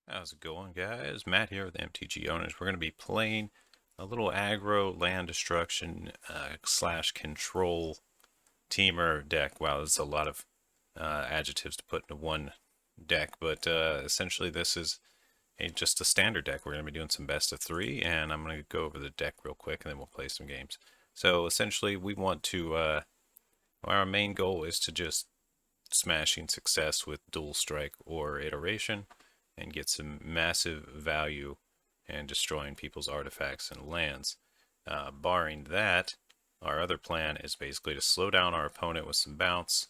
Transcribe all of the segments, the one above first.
How's it going, guys? Matt here with MTG Ownage. We're going to be playing a little aggro land destruction slash control teamer deck. Wow, there's a lot of adjectives to put into one deck, but essentially this is just a standard deck. We're going to be doing some best of three, and I'm going to go over the deck real quick, and then we'll play some games. So essentially, we want to. Our main goal is to just smashing success with dual strike or iteration and get some massive value and destroying people's artifacts and lands. Barring that, our other plan is basically to slow down our opponent with some bounce,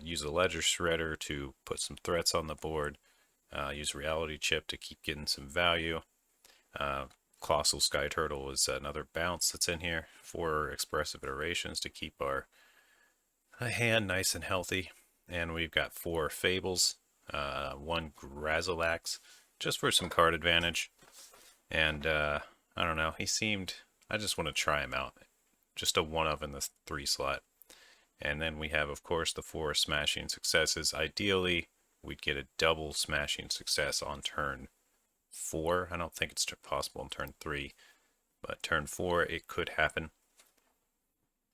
use a ledger shredder to put some threats on the board, use reality chip to keep getting some value. Colossal Sky Turtle is another bounce that's in here for expressive iterations to keep our hand nice and healthy. And we've got 4 Fables, 1 Grazilax, just for some card advantage. And I don't know, I just want to try him out. Just a 1 of in the 3 slot. And then we have, of course, the 4 Smashing Successes. Ideally, we'd get a double Smashing Success on turn 4. I don't think it's possible on turn 3, but turn 4 it could happen.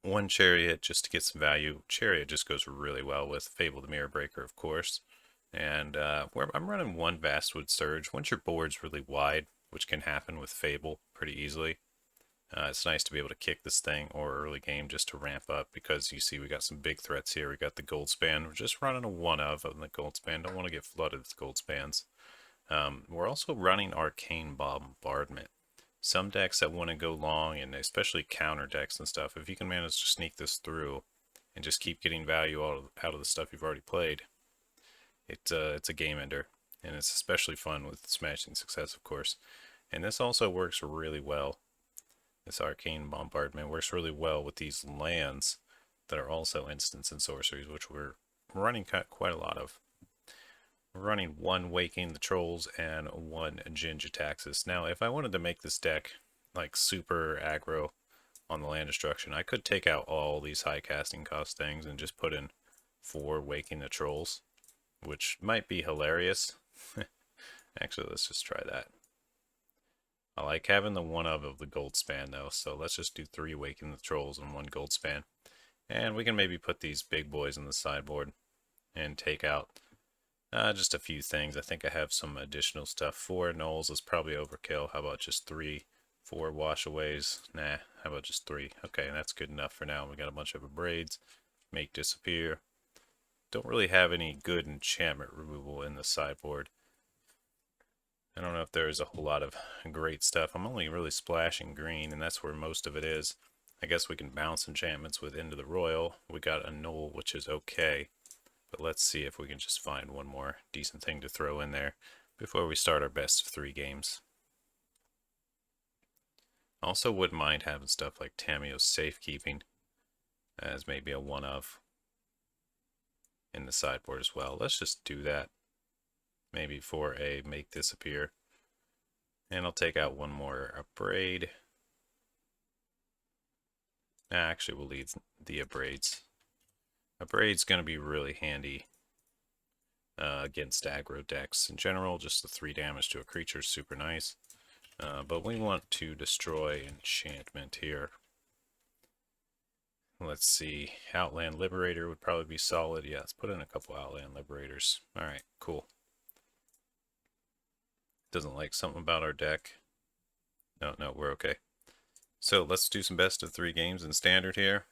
1 Chariot just to get some value. Chariot just goes really well with Fable the Mirror Breaker, of course. And I'm running 1 Vastwood Surge. Once your board's really wide, which can happen with Fable pretty easily, it's nice to be able to kick this thing or early game just to ramp up, because you see we got some big threats here. We got the Gold Span. We're just running a 1 of on the Gold Span. Don't want to get flooded with Gold Spans. We're also running Arcane Bombardment. Some decks that want to go long, and especially counter decks and stuff, if you can manage to sneak this through and just keep getting value out of the stuff you've already played, it's a game ender, and it's especially fun with Smashing Success, of course. And this also works really well. This Arcane Bombardment works really well with these lands that are also instants and sorceries, which we're running quite a lot of. We're running 1 Waking the Trolls and 1 Jin-Jitaxis. Now, if I wanted to make this deck like super aggro on the land destruction, I could take out all these high casting cost things and just put in 4 Waking the Trolls, which might be hilarious. Actually, let's just try that. I like having the 1 of the Gold Span though, so let's just do 3 Waking the Trolls and 1 Gold Span. And we can maybe put these big boys on the sideboard and take out just a few things. I think I have some additional stuff. 4 Knolls is probably overkill. How about just 3? 4 Washaways? Nah, how about just 3? Okay, that's good enough for now. We got a bunch of Abrades. Make Disappear. Don't really have any good enchantment removal in the sideboard. I don't know if there's a whole lot of great stuff. I'm only really splashing green, and that's where most of it is. I guess we can bounce enchantments with Into the Royal. We got a Knoll, which is okay. But let's see if we can just find one more decent thing to throw in there before we start our best of 3 games. Also wouldn't mind having stuff like Tamiyo's Safekeeping as maybe a 1 of in the sideboard as well. Let's just do that. Maybe for a Make Disappear. And I'll take out 1 more Abrade. Actually, we'll leave the Abrades. Abrade's going to be really handy against aggro decks. In general, just the 3 damage to a creature is super nice. But we want to destroy enchantment here. Let's see. Outland Liberator would probably be solid. Yeah, let's put in a couple Outland Liberators. Alright, cool. Doesn't like something about our deck. No, we're okay. So let's do some best of 3 games in standard here.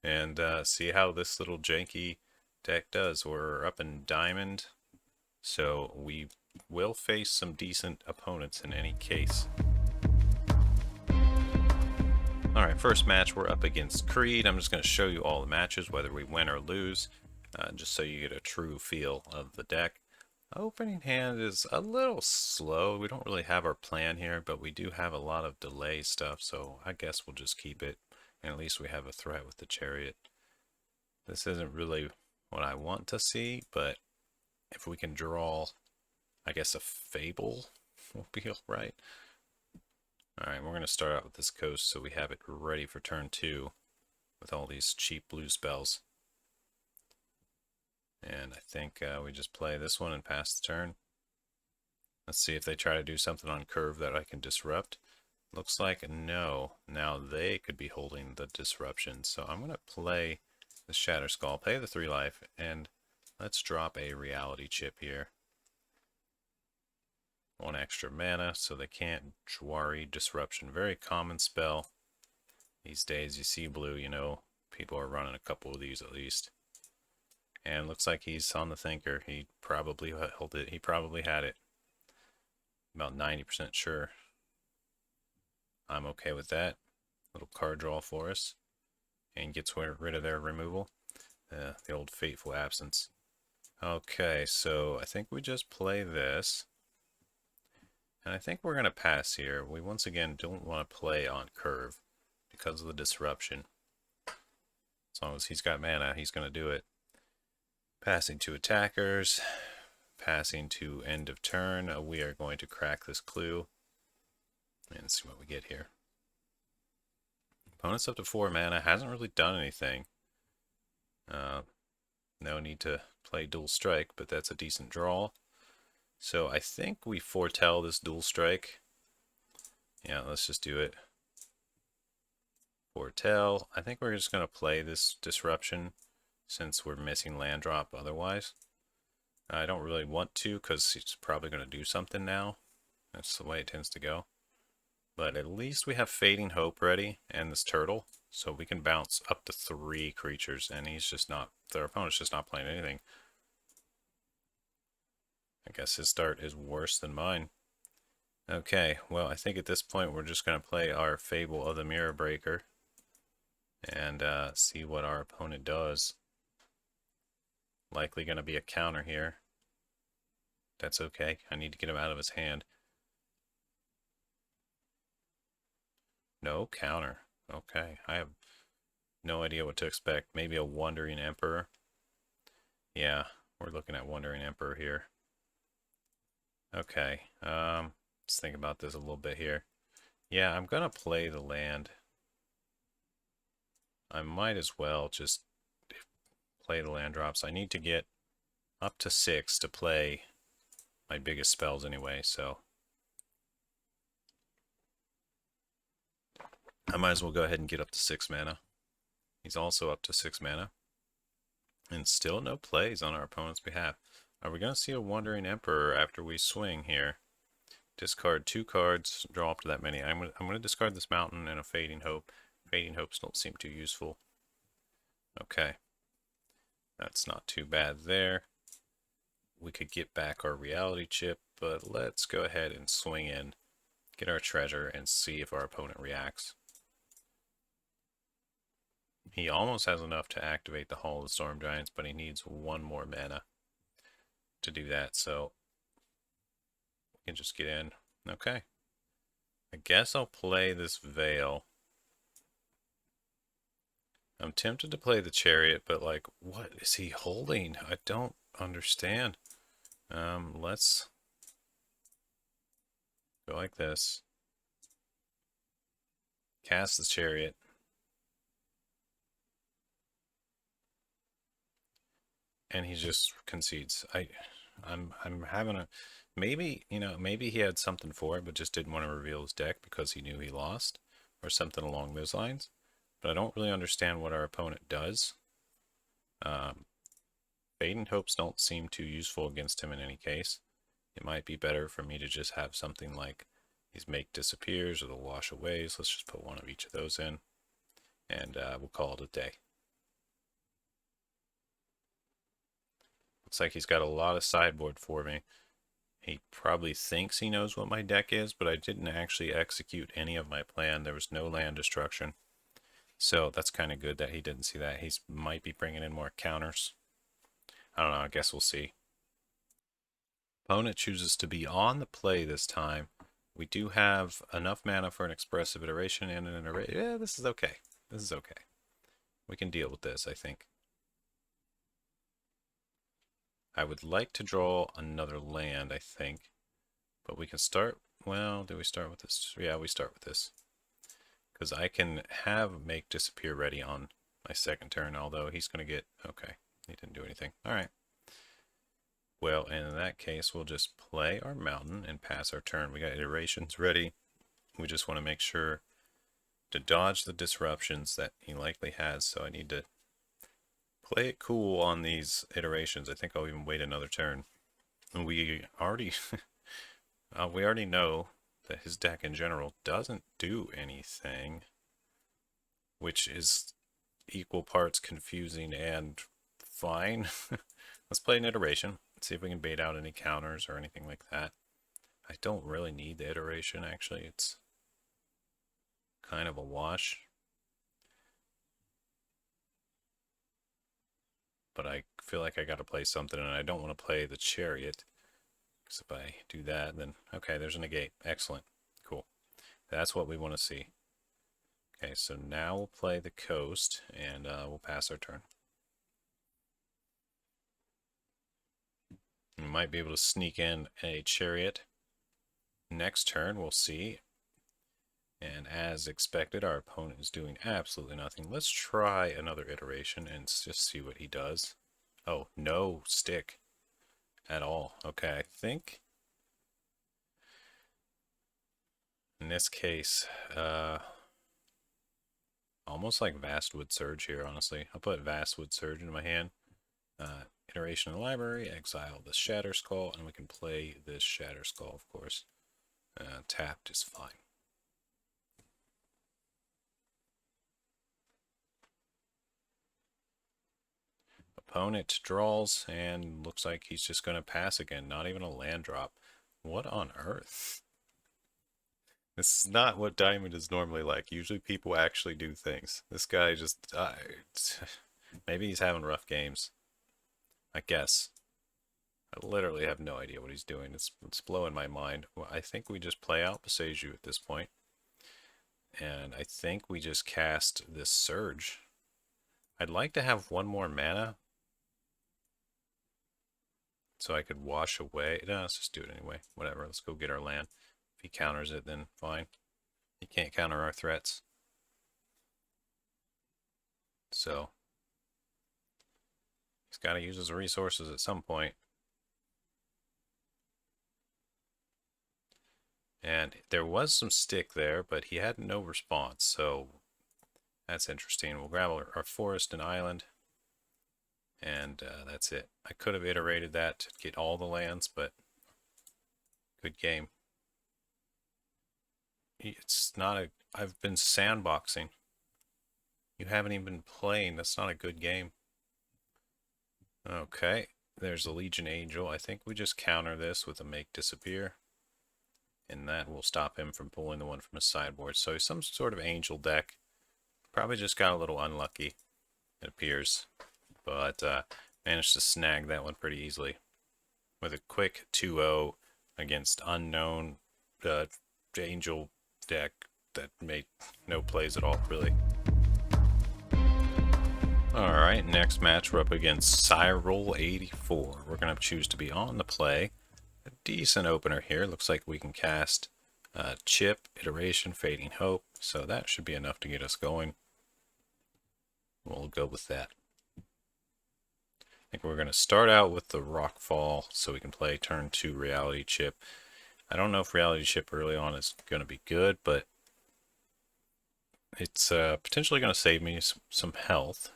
And see how this little janky deck does. We're up in Diamond, so we will face some decent opponents in any case. Alright, first match we're up against Creed. I'm just going to show you all the matches, whether we win or lose, just so you get a true feel of the deck. Opening hand is a little slow. We don't really have our plan here, but we do have a lot of delay stuff, so I guess we'll just keep it. And at least we have a threat with the Chariot. This isn't really what I want to see, but if we can draw, I guess, a Fable will be alright. Alright, we're going to start out with this Coast so we have it ready for turn 2 with all these cheap blue spells. And I think we just play this one and pass the turn. Let's see if they try to do something on curve that I can disrupt. Looks like no. Now they could be holding the disruption. So I'm going to play the Shatter Skull, pay the 3 life, and let's drop a reality chip here. 1 extra mana so they can't Jwari Disruption. Very common spell. These days you see blue, you know, people are running a couple of these at least. And looks like he's on the thinker. He probably held it. He probably had it. About 90% sure. I'm okay with that. Little card draw for us. And gets rid of their removal. The old Fateful Absence. Okay, so I think we just play this. And I think we're going to pass here. We once again don't want to play on curve because of the disruption. As long as he's got mana, he's going to do it. Passing to attackers. Passing to end of turn. We are going to crack this clue. And see what we get here. Opponent's up to 4 mana. Hasn't really done anything. No need to play Dual Strike, but that's a decent draw. So I think we foretell this Dual Strike. Yeah, let's just do it. Foretell. I think we're just going to play this Disruption since we're missing land drop otherwise. I don't really want to because he's probably going to do something now. That's the way it tends to go. But at least we have Fading Hope ready and this turtle. So we can bounce up to 3 creatures and he's just not, their opponent's just not playing anything. I guess his start is worse than mine. Okay, well I think at this point we're just going to play our Fable of the Mirror Breaker. And see what our opponent does. Likely going to be a counter here. That's okay. I need to get him out of his hand. No counter. Okay. I have no idea what to expect. Maybe a Wandering Emperor. Yeah, we're looking at Wandering Emperor here. Okay. Let's think about this a little bit here. Yeah, I'm going to play the land. I might as well just play the land drops. I need to get up to 6 to play my biggest spells anyway, so I might as well go ahead and get up to 6 mana. He's also up to 6 mana. And still no plays on our opponent's behalf. Are we going to see a Wandering Emperor after we swing here? Discard 2 cards, draw up to that many. I'm going to discard this Mountain and a Fading Hope. Fading Hopes don't seem too useful. Okay. That's not too bad there. We could get back our reality chip, but let's go ahead and swing in, get our treasure, and see if our opponent reacts. He almost has enough to activate the Hall of the Storm Giants, but he needs 1 more mana to do that, so we can just get in. Okay. I guess I'll play this Veil. I'm tempted to play the Chariot, but like, what is he holding? I don't understand. Let's go like this. Cast the Chariot. And he just concedes. I'm having a, maybe, you know, maybe he had something for it, but just didn't want to reveal his deck because he knew he lost, or something along those lines. But I don't really understand what our opponent does. Fading Hopes don't seem too useful against him in any case. It might be better for me to just have something like these Make Disappears or the Wash Aways. Let's just put one of each of those in, and we'll call it a day. Looks like he's got a lot of sideboard for me. He probably thinks he knows what my deck is, but I didn't actually execute any of my plan. There was no land destruction. So that's kind of good that he didn't see that. He might be bringing in more counters. I don't know. I guess we'll see. Opponent chooses to be on the play this time. We do have enough mana for an expressive iteration and an array. Yeah, this is okay. This is okay. We can deal with this, I think. I would like to draw another land, I think. But we can start, well, do we start with this? Yeah, we start with this. Because I can have Make Disappear ready on my second turn, although he's going to get, okay, he didn't do anything. All right. Well, in that case, we'll just play our mountain and pass our turn. We got iterations ready. We just want to make sure to dodge the disruptions that he likely has, so I need to play it cool on these iterations. I think I'll even wait another turn. And we already we already know that his deck in general doesn't do anything, which is equal parts confusing and fine. Let's play an iteration. See if we can bait out any counters or anything like that. I don't really need the iteration, actually. It's kind of a wash. But I feel like I got to play something, and I don't want to play the chariot. Because if I do that, then... Okay, there's a negate. Excellent. Cool. That's what we want to see. Okay, so now we'll play the coast, and we'll pass our turn. We might be able to sneak in a chariot. Next turn, we'll see. And as expected, our opponent is doing absolutely nothing. Let's try another iteration and just see what he does. Oh, no stick at all. Okay, I think in this case, almost like Vastwood Surge here, honestly. I'll put Vastwood Surge into my hand. Iteration in the library, exile the Shatter Skull, and we can play this Shatter Skull, of course. Tapped is fine. Opponent draws, and looks like he's just going to pass again. Not even a land drop. What on earth? This is not what Diamond is normally like. Usually people actually do things. This guy just... maybe he's having rough games. I guess. I literally have no idea what he's doing. It's blowing my mind. Well, I think we just play out Boseiju at this point. And I think we just cast this Surge. I'd like to have one more mana, so I could wash away. No, let's just do it anyway. Whatever, let's go get our land. If he counters it, then fine. He can't counter our threats. So, he's got to use his resources at some point. And there was some stick there, but he had no response, so that's interesting. We'll grab our forest and island, and that's it. I could have iterated that to get all the lands, but good game. It's not a... I've been sandboxing. You haven't even been playing. That's not a good game. Okay, there's a Legion Angel. I think we just counter this with a Make Disappear, and that will stop him from pulling the one from his sideboard. So some sort of angel deck. Probably just got a little unlucky, it appears. But managed to snag that one pretty easily. With a quick 2-0 against unknown angel deck that made no plays at all, really. Alright, next match we're up against Cyril84. We're going to choose to be on the play. A decent opener here. Looks like we can cast Chip, Iteration, Fading Hope. So that should be enough to get us going. We'll go with that. I think we're going to start out with the Rockfall so we can play turn 2 Reality Chip. I don't know if Reality Chip early on is going to be good, but it's potentially going to save me some health.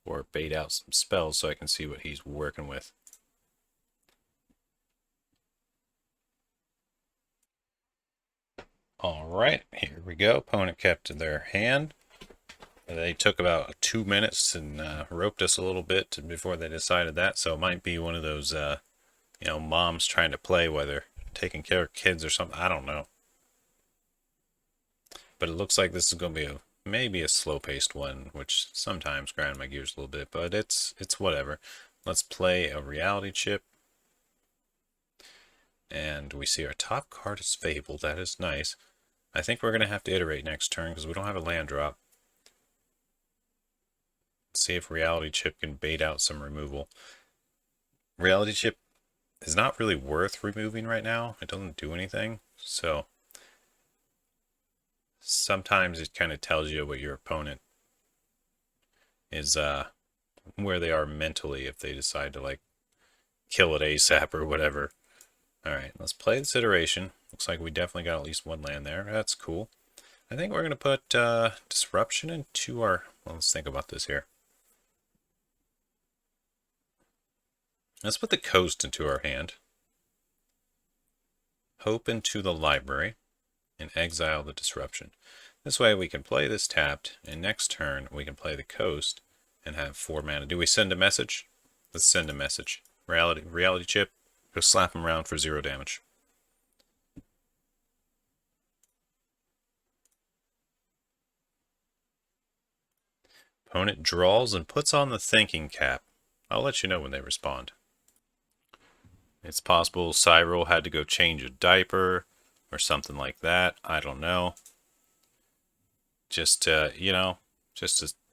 Or bait out some spells so I can see what he's working with. Alright, here we go. Opponent kept their hand. They took about 2 minutes and roped us a little bit before they decided that, so it might be one of those, you know, moms trying to play while they're taking care of kids or something. I don't know. But it looks like this is going to be maybe a slow-paced one, which sometimes grinds my gears a little bit, but it's whatever. Let's play a Reality Chip. And we see our top card is Fable. That is nice. I think we're going to have to iterate next turn because we don't have a land drop. Let's see if Reality Chip can bait out some removal. Reality Chip is not really worth removing right now. It doesn't do anything, so sometimes it kind of tells you what your opponent is where they are mentally if they decide to like kill it ASAP or whatever. All right, let's play this iteration. Looks like we definitely got at least one land there. That's cool. I think we're going to put Disruption into our... Well, let's think about this here. Let's put the Coast into our hand. Hope into the library. And exile the Disruption. This way we can play this tapped, and next turn we can play the Coast and have 4 mana. Do we send a message? Let's send a message. Reality chip. Go slap him around for 0 damage. Opponent draws and puts on the thinking cap. I'll let you know when they respond. It's possible Cyril had to go change a diaper or something like that. I don't know. Just, you know,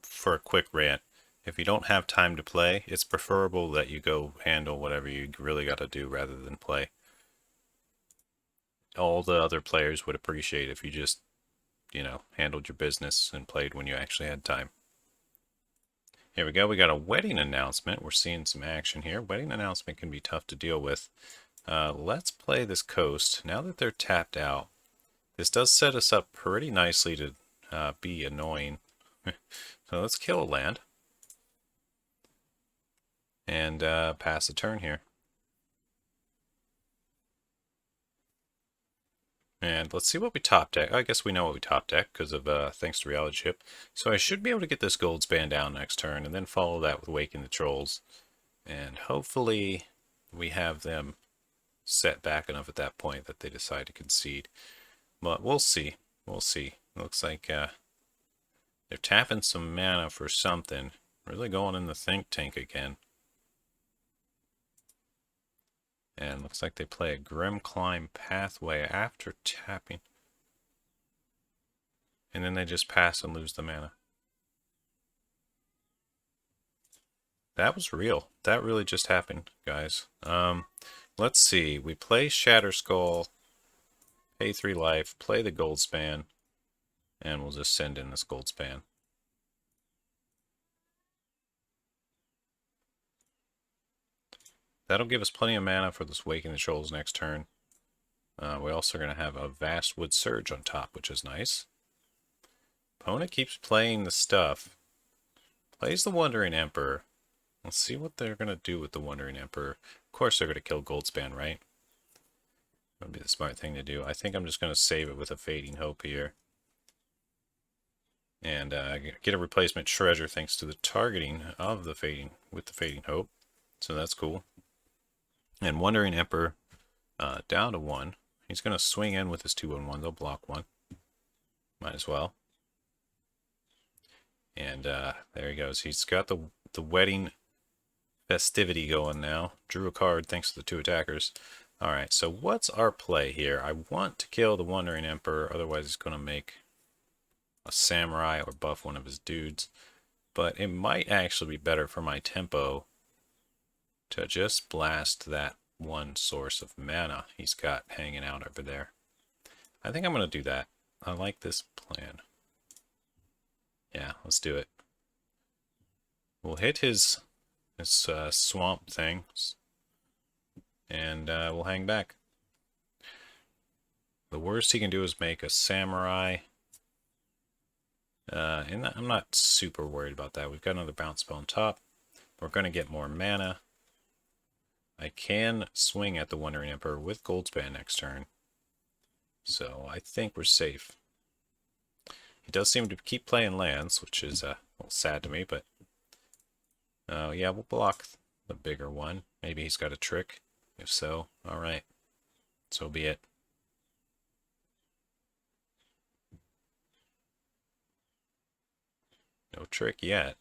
for a quick rant. If you don't have time to play, it's preferable that you go handle whatever you really got to do rather than play. All the other players would appreciate if you just, you know, handled your business and played when you actually had time. Here we go. We got a wedding announcement. We're seeing some action here. Wedding announcement can be tough to deal with. Let's play this Coast. Now that they're tapped out, this does set us up pretty nicely to be annoying. So let's kill a land. And pass a turn here. And let's see what we top deck. I guess we know what we top deck because of thanks to Reality Chip. So I should be able to get this gold span down next turn and then follow that with Waking the Trolls. And hopefully we have them set back enough at that point that they decide to concede. But we'll see. We'll see. Looks like they're tapping some mana for something. Really going in the think tank again. And looks like they play a Grim Climb Pathway after tapping. And then they just pass and lose the mana. That was real. That really just happened, guys. Let's see. We play Shatter Skull, pay 3 life, play the Gold Span, and we'll just send in this Gold Span. That'll give us plenty of mana for this Waking the Trolls next turn. We're also going to have a Vastwood Surge on top, which is nice. Opponent keeps playing the stuff. Plays the Wandering Emperor. Let's see what they're going to do with the Wandering Emperor. Of course they're going to kill Goldspan, right? That would be the smart thing to do. I think I'm just going to save it with a Fading Hope here. And get a replacement treasure thanks to the targeting of the Fading Hope. So that's cool. And Wandering Emperor down to 1. He's going to swing in with his 2/1. They'll block 1. Might as well. And there he goes. He's got the wedding festivity going now. Drew a card thanks to the 2 attackers. Alright, so what's our play here? I want to kill the Wandering Emperor, otherwise he's going to make a samurai or buff one of his dudes. But it might actually be better for my tempo to just blast that one source of mana he's got hanging out over there. I think I'm going to do that. I like this plan. Yeah, let's do it. We'll hit his swamp thing, and we'll hang back. The worst he can do is make a samurai. And I'm not super worried about that. We've got another bounce spell on top. We're going to get more mana. I can swing at the Wandering Emperor with Goldspan next turn. So I think we're safe. He does seem to keep playing lands, which is a little sad to me, but yeah, we'll block the bigger one. Maybe he's got a trick. If so, alright. So be it. No trick yet.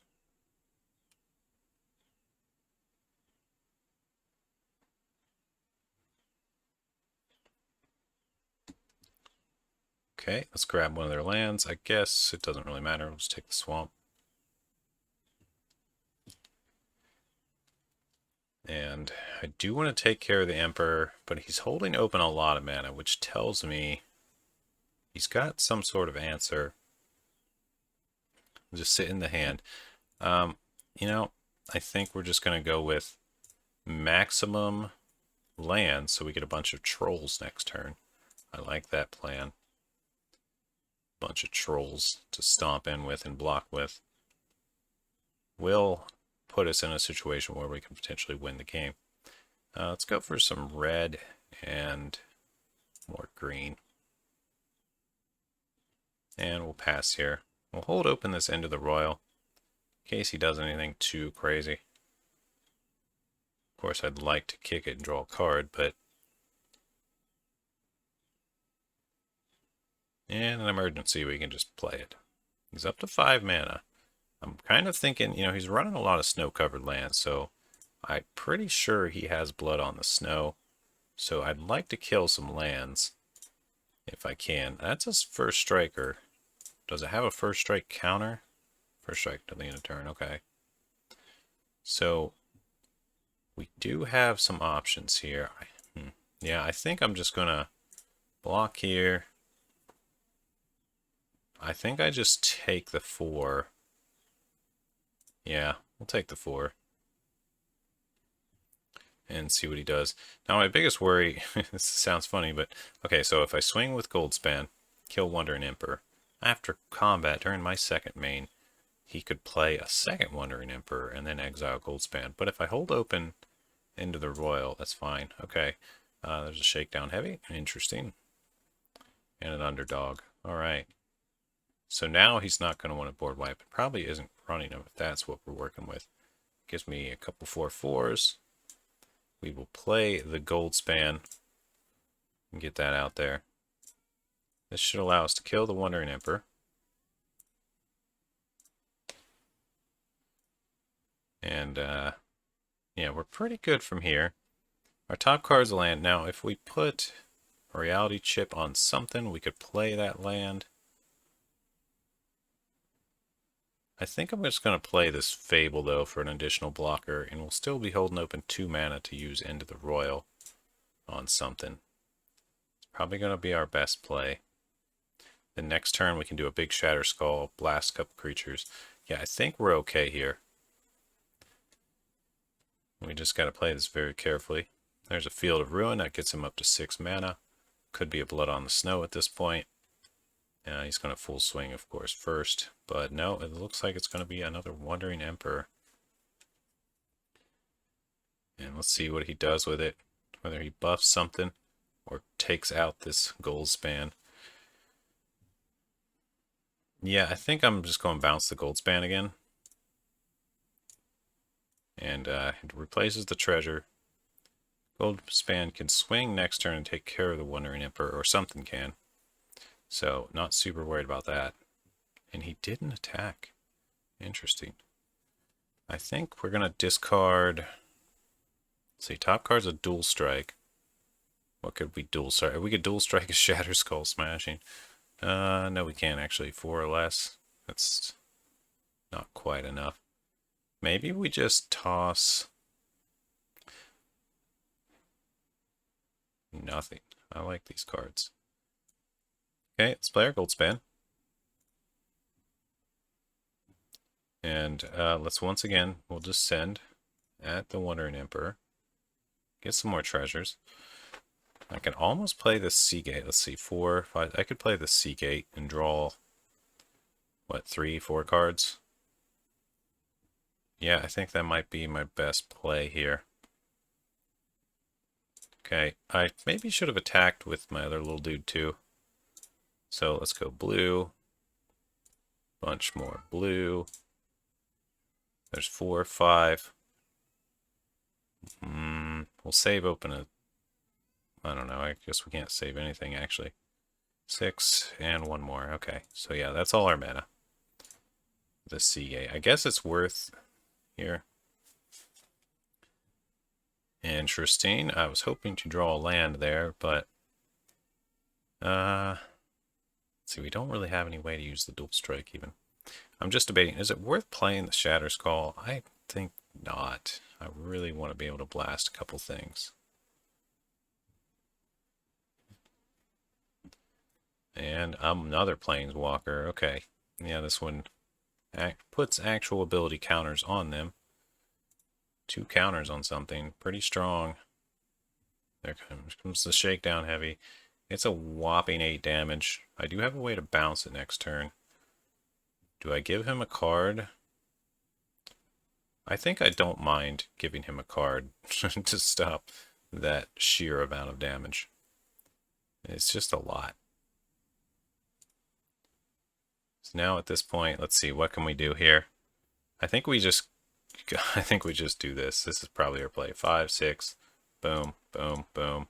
Okay, let's grab one of their lands. I guess it doesn't really matter. We'll just take the swamp. And I do want to take care of the Emperor, but he's holding open a lot of mana, which tells me he's got some sort of answer. Just sit in the hand. You know, I think we're just going to go with maximum land so we get a bunch of trolls next turn. I like that plan. Bunch of trolls to stomp in with and block with will put us in a situation where we can potentially win the game. Let's go for some red and more green. And we'll pass here. We'll hold open this end of the royal in case he does anything too crazy. Of course, I'd like to kick it and draw a card, but in an emergency, we can just play it. He's up to 5 mana. I'm kind of thinking, he's running a lot of snow-covered lands, so I'm pretty sure he has blood on the snow. So I'd like to kill some lands if I can. That's his first striker. Does it have a first strike counter? First strike to the end of turn, okay. So we do have some options here. Yeah, I think I'm just going to block here. I think I just take the 4. Yeah, we'll take the 4. And see what he does. Now my biggest worry, this sounds funny, but okay, so if I swing with Goldspan, kill Wandering Emperor, after combat during my second main, he could play a second Wandering Emperor and then exile Goldspan. But if I hold open into the Royal, that's fine. Okay, there's a Shakedown Heavy, interesting, and an Underdog. All right. So now he's not going to want to board wipe. It probably isn't running him if that's what we're working with. Gives me a couple 4/4s. We will play the Goldspan and get that out there. This should allow us to kill the Wandering Emperor. And, yeah, we're pretty good from here. Our top card's a land. Now, if we put a Reality Chip on something, we could play that land. I think I'm just going to play this Fable, though, for an additional blocker, and we'll still be holding open 2 mana to use into the Royal on something. It's probably going to be our best play. The next turn, we can do a big Shatter Skull, blast a couple creatures. Yeah, I think we're okay here. We just got to play this very carefully. There's a Field of Ruin that gets him up to 6 mana. Could be a Blood on the Snow at this point. He's going to full swing, of course, first. But no, it looks like it's going to be another Wandering Emperor. And let's see what he does with it. Whether he buffs something or takes out this Goldspan. Yeah, I think I'm just going to bounce the Goldspan again. And it replaces the treasure. Goldspan can swing next turn and take care of the Wandering Emperor, or something can. So, not super worried about that. And he didn't attack. Interesting. I think we're going to discard... Let's see, top card's a Dual Strike. What could we dual strike? We could dual strike a Shatter Skull Smashing. No, we can't actually. 4 or less. That's not quite enough. Maybe we just toss... Nothing. I like these cards. Okay, let's play our Goldspan. And let's once again, we'll just send at the Wandering Emperor. Get some more treasures. I can almost play the Seagate. Let's see, 4, 5. I could play the Seagate and draw, what, 3, 4 cards? Yeah, I think that might be my best play here. Okay, I maybe should have attacked with my other little dude too. So let's go blue. Bunch more blue. There's 4, 5. We'll save open a... I don't know, I guess we can't save anything actually. 6 and 1 more. Okay, so yeah, that's all our mana. The Seagate. I guess it's worth here. Interesting. I was hoping to draw a land there, but let's see, we don't really have any way to use the Dual Strike even. I'm just debating, is it worth playing the Shatter Skull? I think not. I really want to be able to blast a couple things. And another Planeswalker. Okay. Yeah, this one puts actual ability counters on them. 2 counters on something. Pretty strong. There comes the shakedown heavy. It's a whopping 8 damage. I do have a way to bounce it next turn. Do I give him a card? I think I don't mind giving him a card to stop that sheer amount of damage. It's just a lot. So now at this point, let's see, what can we do here? I think we just do this. This is probably our play. 5, 6, boom, boom, boom.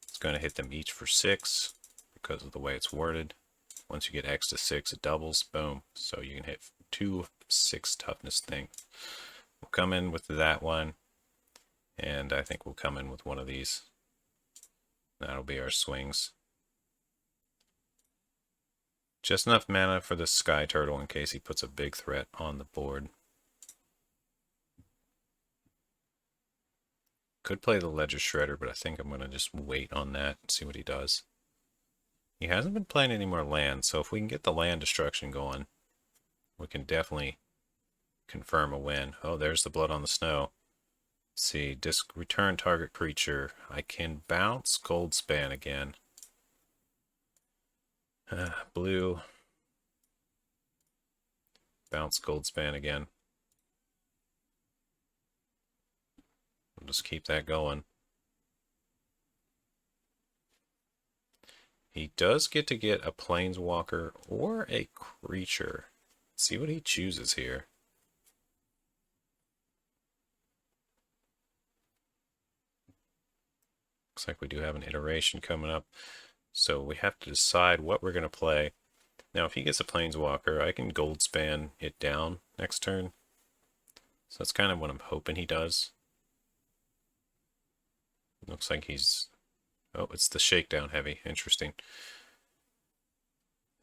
It's going to hit them each for 6 because of the way it's worded. Once you get X to 6, it doubles, boom. So you can hit 2 6 toughness things. We'll come in with that one, and I think we'll come in with one of these. That'll be our swings. Just enough mana for the Sky Turtle in case he puts a big threat on the board. Could play the Ledger Shredder, but I think I'm going to just wait on that and see what he does. He hasn't been playing any more lands, so if we can get the land destruction going, we can definitely confirm a win. Oh, there's the Blood on the Snow. Let's see, return target creature. I can bounce Goldspan again. Blue. Bounce Goldspan again. We'll just keep that going. He does get to get a Planeswalker or a creature. Let's see what he chooses here. Looks like we do have an iteration coming up. So we have to decide what we're going to play. Now, if he gets a Planeswalker, I can Goldspan it down next turn. So that's kind of what I'm hoping he does. Looks like he's... Oh, it's the shakedown heavy. Interesting.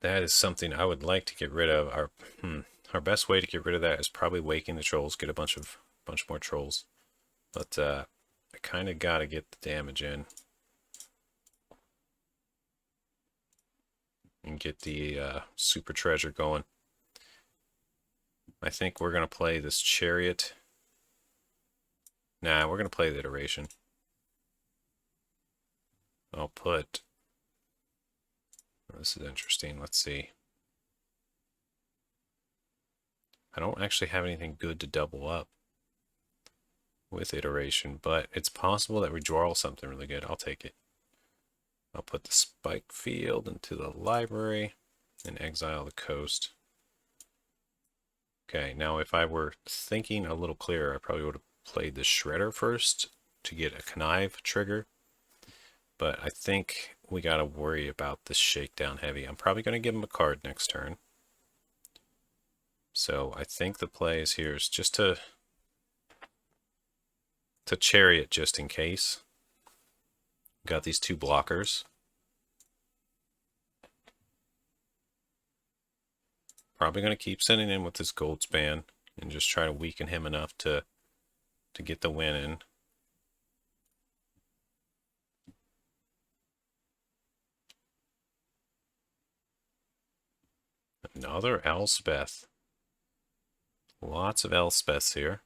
That is something I would like to get rid of. Our best way to get rid of that is probably waking the trolls, get a bunch more trolls. But I kind of got to get the damage in. And get the super treasure going. I think we're going to play this chariot. Nah, we're going to play the iteration. I'll put... This is interesting. Let's see. I don't actually have anything good to double up with iteration, but it's possible that we draw something really good. I'll take it. I'll put the spike field into the library and exile the coast. Okay, now if I were thinking a little clearer, I probably would have played the Shredder first to get a Connive trigger. But I think we got to worry about this shakedown heavy. I'm probably going to give him a card next turn. So I think the play is here is just to chariot just in case. Got these 2 blockers. Probably going to keep sending in with this Goldspan and just try to weaken him enough to get the win in. Another Elspeth. Lots of Elspeths here.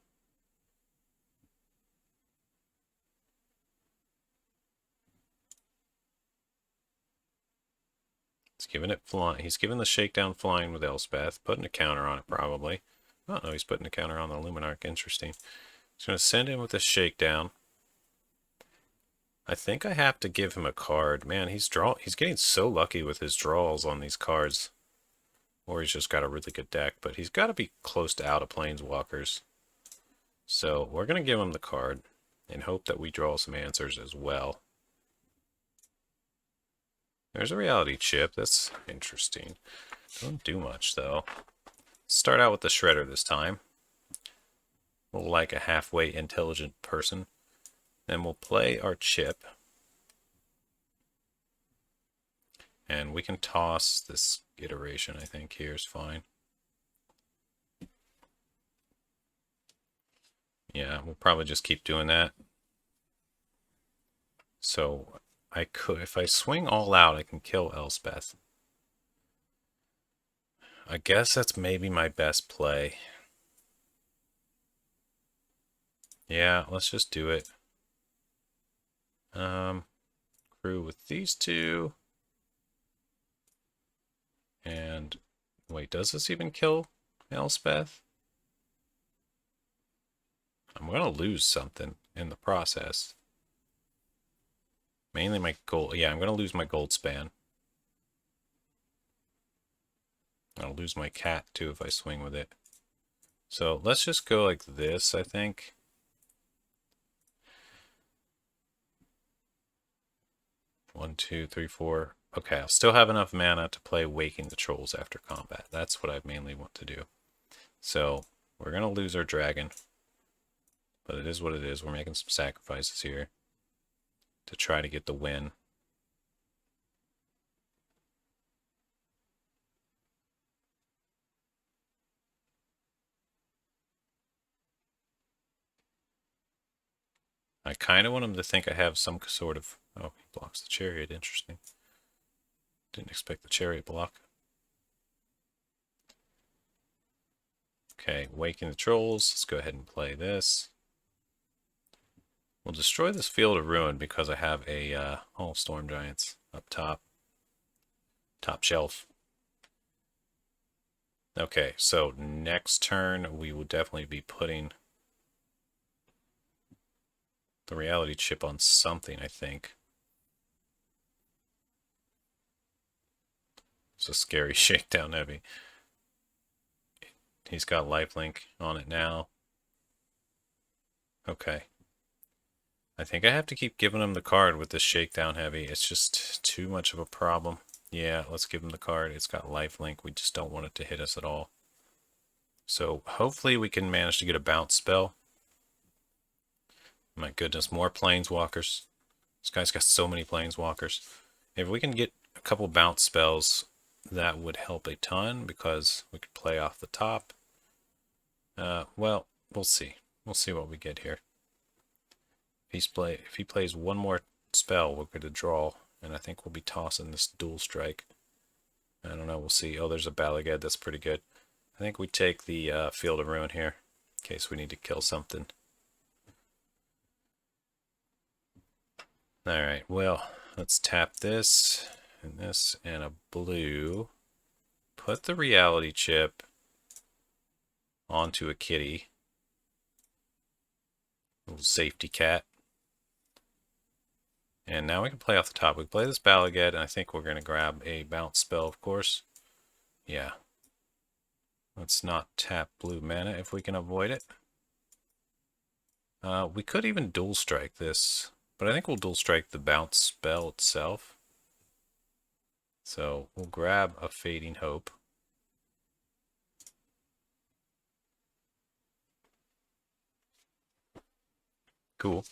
He's giving it flying. He's giving the shakedown flying with Elspeth, putting a counter on it probably. Oh no, he's putting a counter on the Luminarch. Interesting. He's going to send him with the shakedown. I think I have to give him a card. Man, he's getting so lucky with his draws on these cards. Or he's just got a really good deck, but he's got to be close to out of Planeswalkers. So we're going to give him the card and hope that we draw some answers as well. There's a reality chip. That's interesting. Don't do much, though. Start out with the Shredder this time. We'll like a halfway intelligent person. Then we'll play our chip. And we can toss this iteration, I think. Here's fine. Yeah, we'll probably just keep doing that. So I could, if I swing all out, I can kill Elspeth. I guess that's maybe my best play. Yeah, let's just do it. Crew with these two. And wait, does this even kill Elspeth? I'm gonna lose something in the process. Mainly my gold. Yeah, I'm gonna lose my gold span. I'll lose my cat too if I swing with it. So let's just go like this, I think. One, two, three, four. Okay, I'll still have enough mana to play Waking the Trolls after combat. That's what I mainly want to do. So we're gonna lose our dragon. But it is what it is. We're making some sacrifices here to try to get the win. I kind of want him to think I have some sort of... Oh, he blocks the chariot. Interesting. Didn't expect the chariot block. Okay, Waking the Trolls. Let's go ahead and play this. We'll destroy this Field of Ruin because I have a oh, Storm Giants up top. Top shelf. Okay, so next turn we will definitely be putting the reality chip on something, I think. It's a scary shakedown heavy. He's got lifelink on it now. Okay. I think I have to keep giving him the card with this shakedown heavy. It's just too much of a problem. Yeah, let's give him the card. It's got lifelink. We just don't want it to hit us at all. So hopefully we can manage to get a bounce spell. My goodness, more planeswalkers. This guy's got so many planeswalkers. If we can get a couple bounce spells, that would help a ton because we could play off the top. Well, we'll see. We'll see what we get here. If he plays one more spell, we're going to draw, and I think we'll be tossing this dual strike. I don't know. We'll see. Oh, there's a Balagad. That's pretty good. I think we take the Field of Ruin here in case we need to kill something. All right. Well, let's tap this and a blue. Put the reality chip onto a kitty. Little safety cat. And now we can play off the top. We play this Balagad, and I think we're going to grab a bounce spell, of course. Yeah. Let's not tap blue mana if we can avoid it. We could even dual strike this, but I think we'll dual strike the bounce spell itself. So we'll grab a Fading Hope. Cool.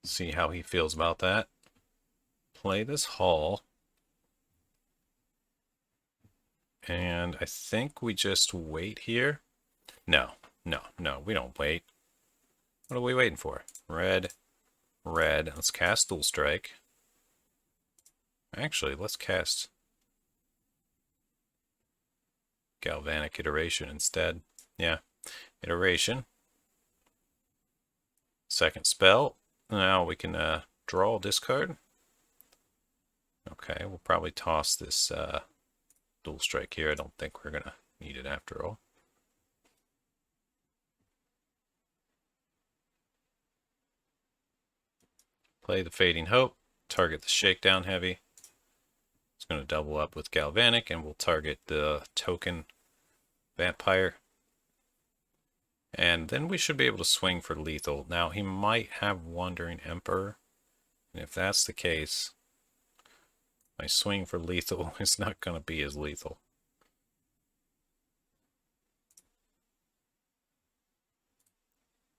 See how he feels about that. Play this Hall. And I think we just wait here. No, we don't wait. What are we waiting for? Red. Let's cast Dual Strike. Actually, let's cast Galvanic Iteration instead. Yeah, Iteration. Second spell. Now we can draw, discard. Okay, we'll probably toss this Dual Strike here. I don't think we're going to need it after all. Play the Fading Hope. Target the Shakedown Heavy. It's going to double up with Galvanic, and we'll target the token Vampire. And then we should be able to swing for lethal. Now, he might have Wandering Emperor. And if that's the case, my swing for lethal is not going to be as lethal.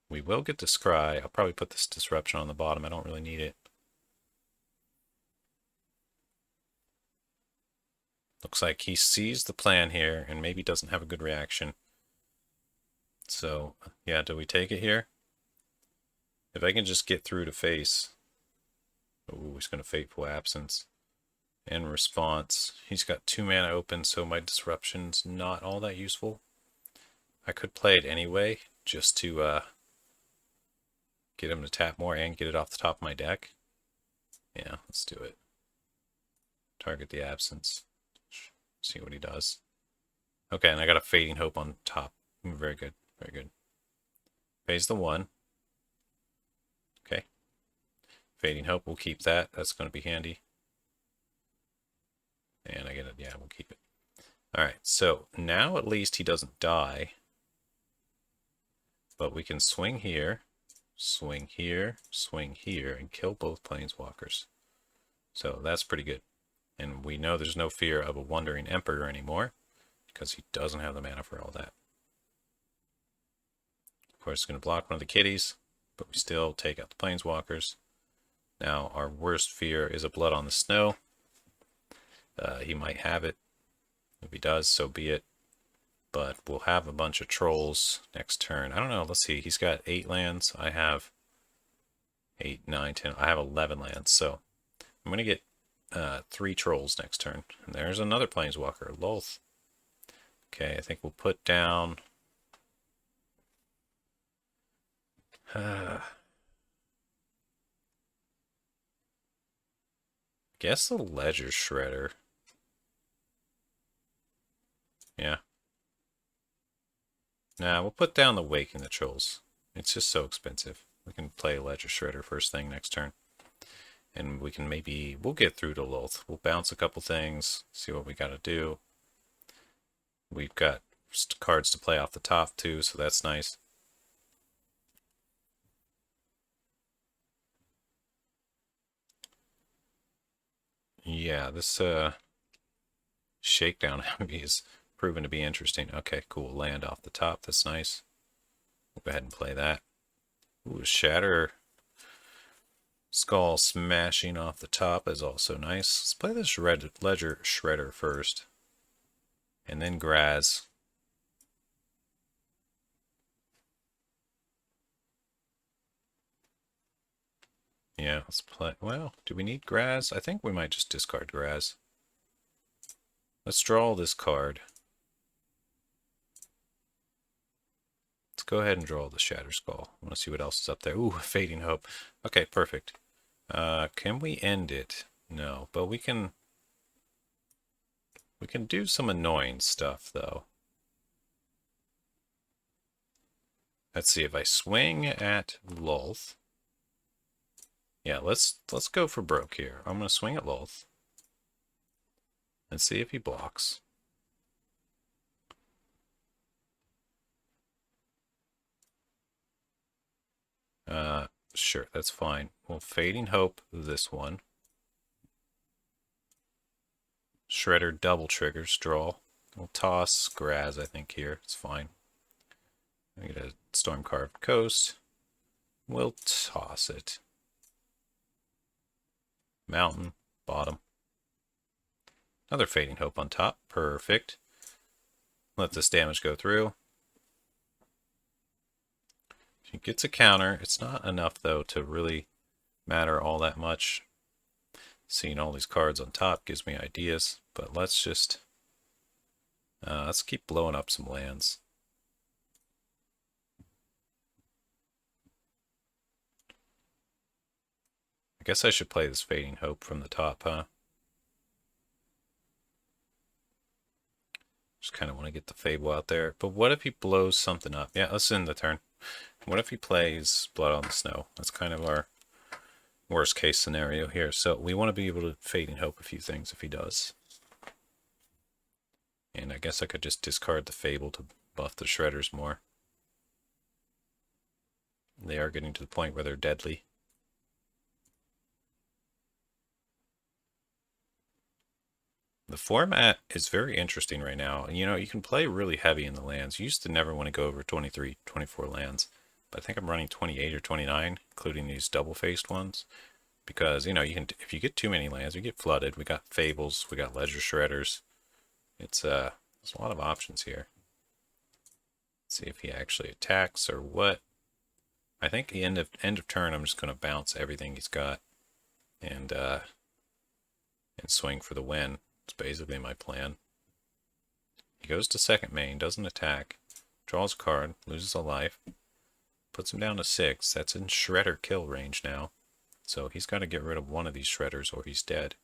We will get to Scry. I'll probably put this Disruption on the bottom. I don't really need it. Looks like he sees the plan here and maybe doesn't have a good reaction. So, yeah, do we take it here? If I can just get through to face... Oh, he's going to Fateful Absence. In response, he's got 2 mana open, so my Disruption's not all that useful. I could play it anyway, just to get him to tap more and get it off the top of my deck. Yeah, let's do it. Target the absence. See what he does. Okay, and I got a Fading Hope on top. Very good, very good. Phase the 1. Okay. Fading Hope, we'll keep that. That's going to be handy. And I get it. Yeah, we'll keep it. Alright, so now at least he doesn't die. But we can swing here, swing here, swing here, and kill both Planeswalkers. So that's pretty good. And we know there's no fear of a Wandering Emperor anymore, because he doesn't have the mana for all that. Of course, it's going to block one of the kitties, but we still take out the Planeswalkers. Now, our worst fear is a Blood on the Snow. He might have it. If he does, so be it. But we'll have a bunch of trolls next turn. I don't know. Let's see. He's got 8 lands. I have 8, 9, 10. I have 11 lands. So I'm going to get 3 trolls next turn. And there's another Planeswalker, Lolth. Okay, I think we'll put down... I guess the Ledger Shredder. Yeah. Nah, we'll put down the Waking the Trolls. It's just so expensive. We can play Ledger Shredder first thing next turn. And we can maybe... We'll get through to Lolth. We'll bounce a couple things, see what we gotta do. We've got cards to play off the top too, so that's nice. Yeah, this Shakedown is proven to be interesting. Okay, cool. Land off the top. That's nice. We'll go ahead and play that. Ooh, Shatter Skull smashing off the top is also nice. Let's play this Ledger Shredder first. And then Graz. Yeah, let's play. Well, do we need Graz? I think we might just discard Graz. Let's draw this card. Let's go ahead and draw the Shatter Skull. I want to see what else is up there. Ooh, Fading Hope. Okay, perfect. Can we end it? No, but we can do some annoying stuff though. Let's see if I swing at Lolth. Yeah, let's go for broke here. I'm gonna swing at Lolth. And see if he blocks. Sure, that's fine. We'll Fading Hope this one. Shredder double triggers, draw. We'll toss Graz, I think, here. It's fine. I get a Stormcarved Coast. We'll toss it. Mountain, bottom. Another Fading Hope on top. Perfect. Let this damage go through. He gets a counter. It's not enough, though, to really matter all that much. Seeing all these cards on top gives me ideas, but let's just... let's keep blowing up some lands. I guess I should play this Fading Hope from the top, huh? Just kind of want to get the Fable out there. But what if he blows something up? Yeah, let's end the turn. What if he plays Blood on the Snow? That's kind of our worst case scenario here. So we want to be able to Fading Hope a few things if he does. And I guess I could just discard the Fable to buff the Shredders more. They are getting to the point where they're deadly. The format is very interesting right now. You know, you can play really heavy in the lands. You used to never want to go over 23, 24 lands. But I think I'm running 28 or 29, including these double-faced ones. Because, you know, you can, if you get too many lands, you get flooded. We got Fables, we got Ledger Shredders. It's there's a lot of options here. Let's see if he actually attacks or what. I think the end of turn, I'm just going to bounce everything he's got and swing for the win. It's basically my plan. He goes to second main, doesn't attack. draws a card, loses a life, puts him down to 6. That's in Shredder kill range now. So he's got to get rid of one of these Shredders or he's dead.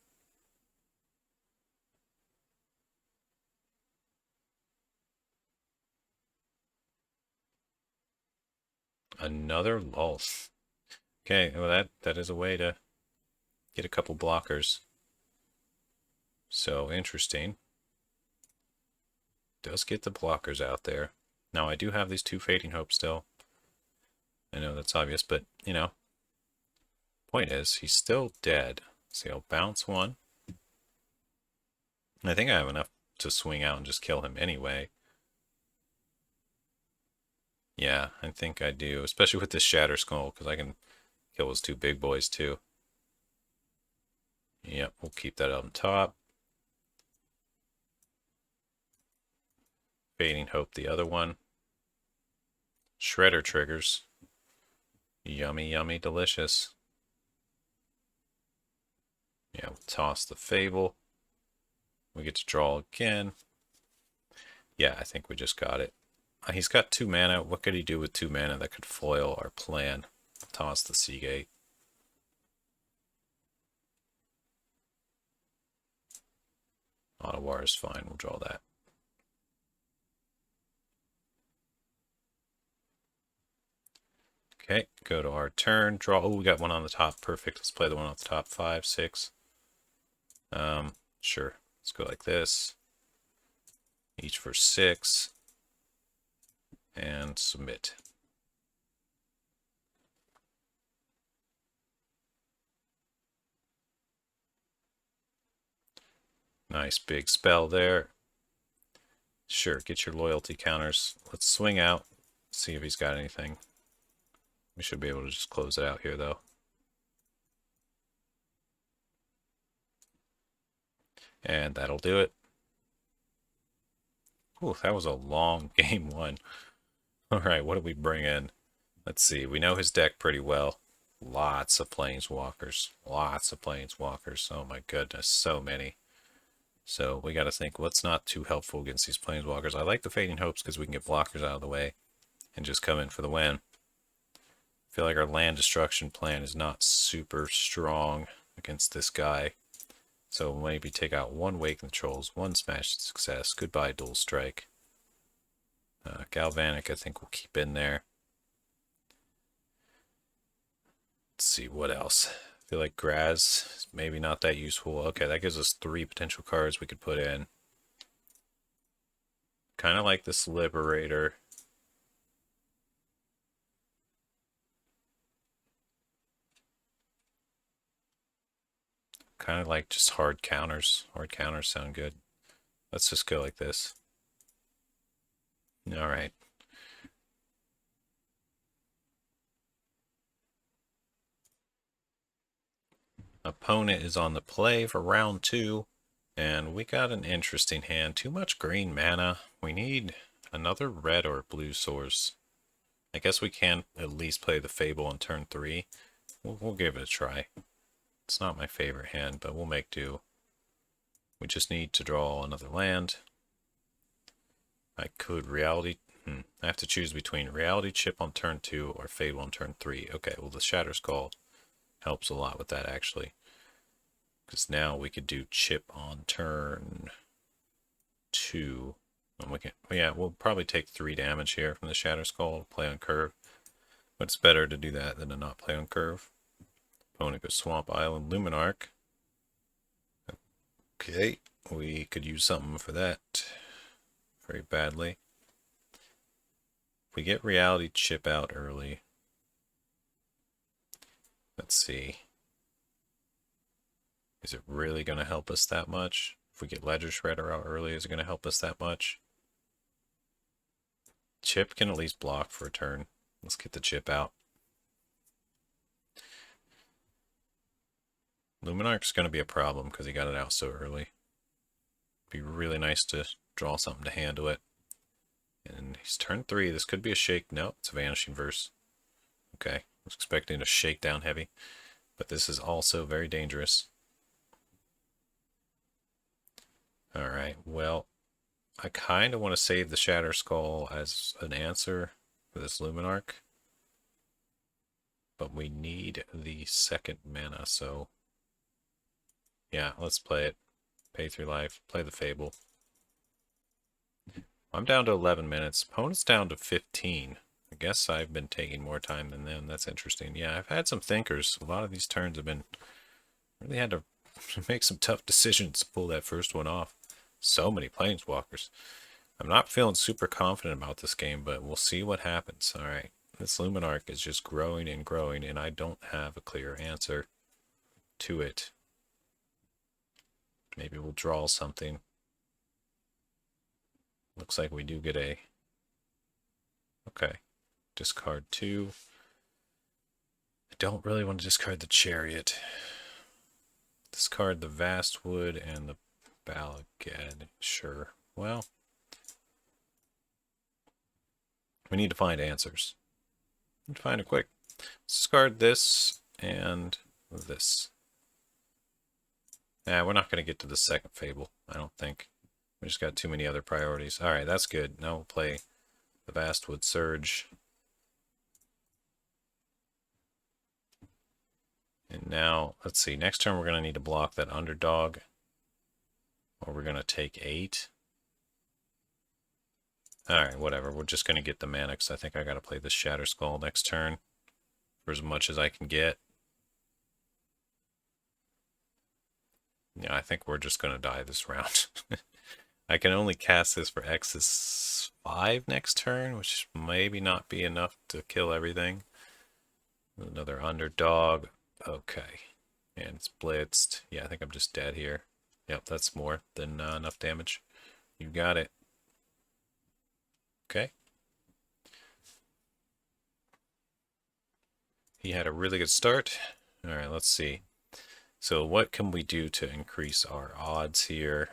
Another lull. Okay, well that is a way to get a couple blockers. So interesting. Does get the blockers out there. Now I do have these 2 Fading Hope still. I know that's obvious, but you know, point is he's still dead. So I'll bounce 1. I think I have enough to swing out and just kill him anyway. Yeah, I think I do, especially with this Shatter Skull, because I can kill those 2 big boys too. Yep, we'll keep that on top. Fading Hope, the other one. Shredder triggers. Yummy, yummy, delicious. Yeah, we'll toss the Fable. We get to draw again. Yeah, I think we just got it. He's got 2 mana. What could he do with 2 mana that could foil our plan? Toss the Seagate. Ottawa is fine. We'll draw that. Okay, go to our turn. Draw. Oh, we got one on the top. Perfect. Let's play the one on the top. 5, 6. Sure. Let's go like this. Each for 6. And submit. Nice big spell there. Sure, get your loyalty counters. Let's swing out, see if he's got anything. We should be able to just close it out here, though. And that'll do it. Ooh, that was a long game 1. All right, what do we bring in? Let's see. We know his deck pretty well. Lots of Planeswalkers. Lots of Planeswalkers. Oh my goodness, so many. So we got to think what's not too helpful against these Planeswalkers. I like the Fading Hopes because we can get blockers out of the way and just come in for the win. I feel like our land destruction plan is not super strong against this guy. So we'll maybe take out 1 Wake the Trolls, 1 Smash Success. Goodbye, Dual Strike. Galvanic, I think we'll keep in there. Let's see, what else? I feel like Graz is maybe not that useful. Okay, that gives us 3 potential cards we could put in. Kind of like this Liberator. Kind of like just hard counters. Hard counters sound good. Let's just go like this. All right. Opponent is on the play for round 2. And we got an interesting hand. Too much green mana. We need another red or blue source. I guess we can at least play the Fable on turn 3. We'll give it a try. It's not my favorite hand, but we'll make do. We just need to draw another land. I could reality... I have to choose between Reality Chip on turn 2 or Fable on turn 3. Okay, well the Shatter Skull helps a lot with that actually. Because now we could do Chip on turn 2. And we can, yeah, we'll probably take 3 damage here from the Shatter Skull, play on curve. But it's better to do that than to not play on curve. Opponent goes Swamp Island Luminarch. Okay, we could use something for that very badly. If we get Reality Chip out early, let's see. Is it really going to help us that much? If we get Ledger Shredder out early, is it going to help us that much? Chip can at least block for a turn. Let's get the chip out. Luminarch's going to be a problem because he got it out so early. Be really nice to draw something to handle it. And he's turn 3. This could be a shake. No, it's a Vanishing Verse. Okay, I was expecting a shakedown heavy. But this is also very dangerous. Alright, well, I kind of want to save the Shatter Skull as an answer for this Luminarch. But we need the second mana, so yeah, let's play it. Pay 3 life, play the Fable. I'm down to 11 minutes. Opponent's down to 15. I guess I've been taking more time than them. That's interesting. Yeah, I've had some thinkers. A lot of these turns have been... really had to make some tough decisions to pull that first one off. So many Planeswalkers. I'm not feeling super confident about this game, but we'll see what happens. Alright, this Luminarch is just growing and growing, and I don't have a clear answer to it. Maybe we'll draw something. Looks like we do get a... okay. Discard 2. I don't really want to discard the Chariot. Discard the Vastwood and the Balagad. Sure. Well, we need to find answers. We need to find it quick. Discard this and this. We're not going to get to the second Fable, I don't think. We just got too many other priorities. Alright, that's good. Now we'll play the Vastwood Surge. And now, let's see, next turn we're going to need to block that Underdog. Or we're going to take 8. Alright, whatever. We're just going to get the mana because I think I got to play this Shatter Skull next turn. For as much as I can get. Yeah, I think we're just going to die this round. I can only cast this for X's 5 next turn, which maybe not be enough to kill everything. Another Underdog. Okay. And it's blitzed. Yeah, I think I'm just dead here. Yep, that's more than enough damage. You got it. Okay. He had a really good start. Alright, let's see. So what can we do to increase our odds here?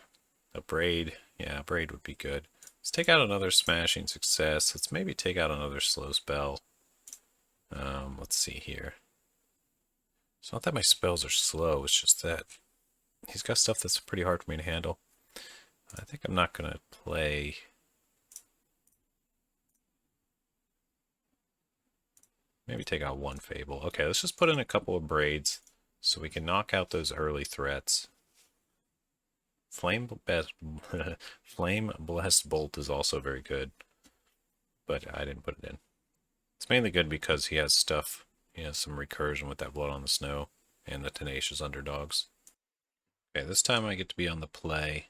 A Braid. Yeah, a Braid would be good. Let's take out another Smashing Success. Let's maybe take out another Slow Spell. Let's see here. It's not that my spells are slow, it's just that he's got stuff that's pretty hard for me to handle. I think I'm not going to play... maybe take out one Fable. Okay, let's just put in a couple of Braids so we can knock out those early threats. Flame Blessed Bolt is also very good, but I didn't put it in. It's mainly good because he has stuff. He has some recursion with that Blood on the Snow and the Tenacious Underdogs. Okay, this time I get to be on the play.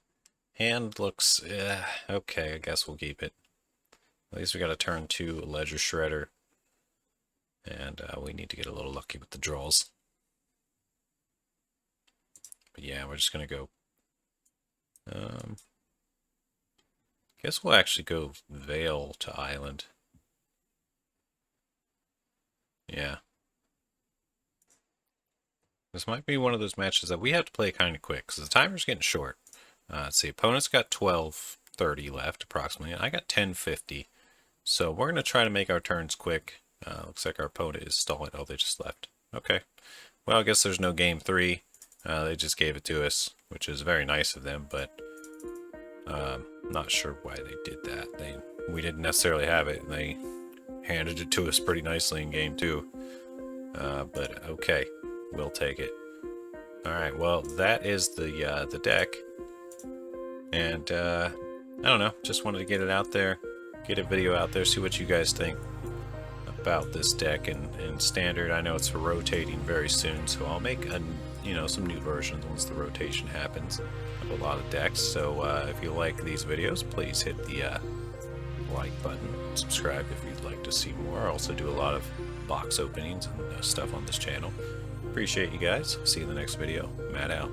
Hand looks, okay, I guess we'll keep it. At least we got a turn 2 Ledger Shredder. And we need to get a little lucky with the draws. But yeah, we're just going to go... guess we'll actually go Veil to Island. Yeah. This might be one of those matches that we have to play kind of quick, because the timer's getting short. Let's see, opponent's got 12:30 left, approximately, and I got 10:50. So we're going to try to make our turns quick. Looks like our opponent is stalling. Oh, they just left. Okay. Well, I guess there's no game 3. They just gave it to us, which is very nice of them, but not sure why they did that. We didn't necessarily have it, and they handed it to us pretty nicely in game 2. But okay, we'll take it. Alright, well, that is the deck. And, I don't know, just wanted to get it out there, get a video out there, see what you guys think about this deck in Standard. I know it's rotating very soon, so I'll make some new versions once the rotation happens of a lot of decks. So if you like these videos, please hit the like button, subscribe if you'd like to see more. I also do a lot of box openings and stuff on this channel. Appreciate you guys. See you in the next video. Matt out.